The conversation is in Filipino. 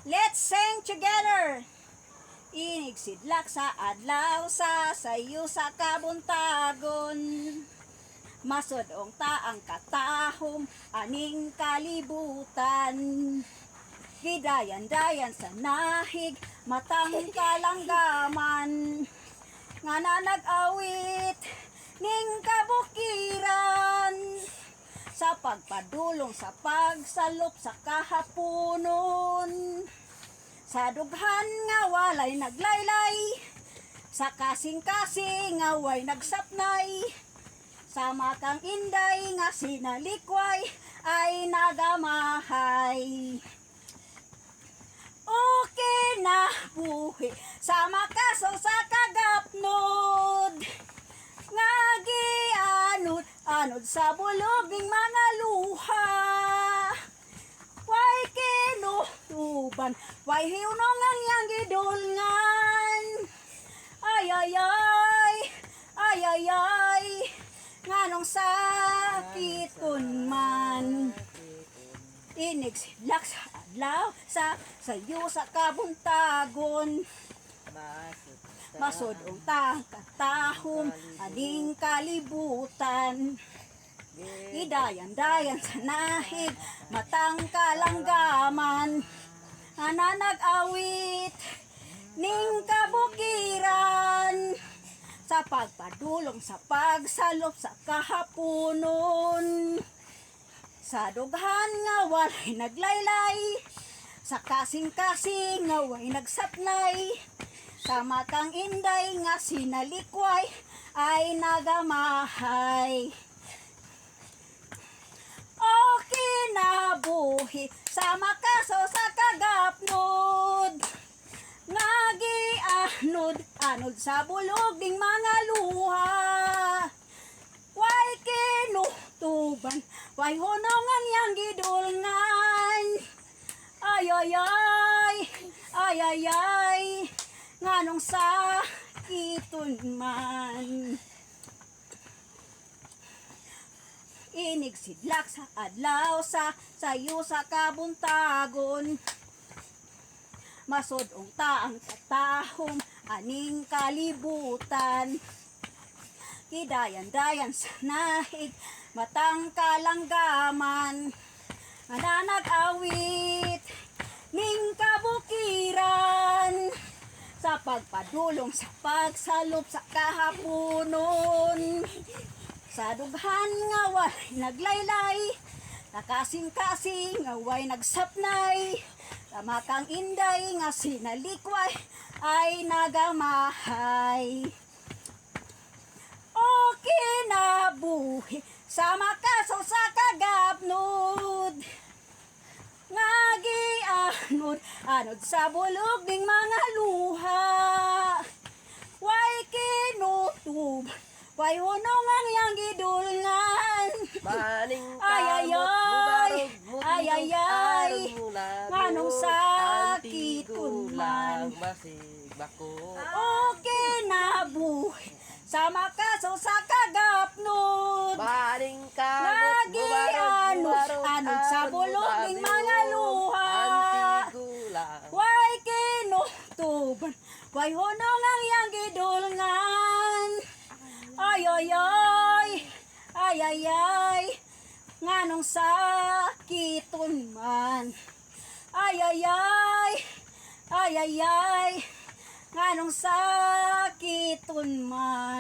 Let's sing together. Inig sidlak sa adlaw sa sayo sa kabuntagon. Masudong taang katahom aning kalibutan. Gidayan-dayan sa nahig matang kalanggaman. Nga na nag-awit ning kabukiran. Sa pagpadulong sa pagsalop sa kahaponon. Sa dughan nga walay naglaylay, sa kasing-kasing nga way nagsapnay, sa makang inday nga sinalikway ay nagamahay. Okay na buhi sa makaso sa kagapnod, nga gianod sa bulog ning mga luha. Way kinutuban, way hiunong ang iyang gidulngan. Ay ay ay, ay ay ay, nganong sakit kun man. Inig sidlak sa adlaw sa sayo sa kabuntagon. Masudong taang katahom aning kalibutan. Idayan-dayan sa nahig matang kalanggaman. Ana nag-awit ning kabukiran. Sa pagpadulong sa pagsalop sa kahaponon. Sa dughan nga walay naglaylay, sa kasing-kasing nga way nagsapnay, sa matang inday nga sinalikway ay nagamahay. Okay na buhi sa makaso sa kagapnod, nga gianod sa bulog ning mga luha. Way kinutuban, way hunong ang iyang gidulngan. Ay ay ay, ay ay ay, nganong sakiton man. Inig sidlak sa adlaw sa sayo sa kabuntagon. Masudong taang katahom aning kalibutan. Gidayan-dayan sa nahig matang kalanggaman. Ana nag-awit ning kabukiran. Sa pagpadulong sa pagsalop sa kahaponon. Sa dughan nga walay naglaylay, sa kasing-kasing nga way nagsapnay, sa makang inday nga sinalikway ay nagamahay. Okay na buhi sa makaso sa kagapnod, nga gianod sa bulog ning mga luha. Way kinutuban, way hunong ang iyang gidulngan. Ay ay ay, ay ay ay, nganong sakit kun man. Okay na buhi sa makaso sa kagapnod, nga gianod sa bulog ning mga luha. Way kinutuban, way hunong ang iyang gidulngan. Ay ay ay, ay ay ay, nganong sakiton man. Ay ay ay, ay ay ay, nganong sakiton man.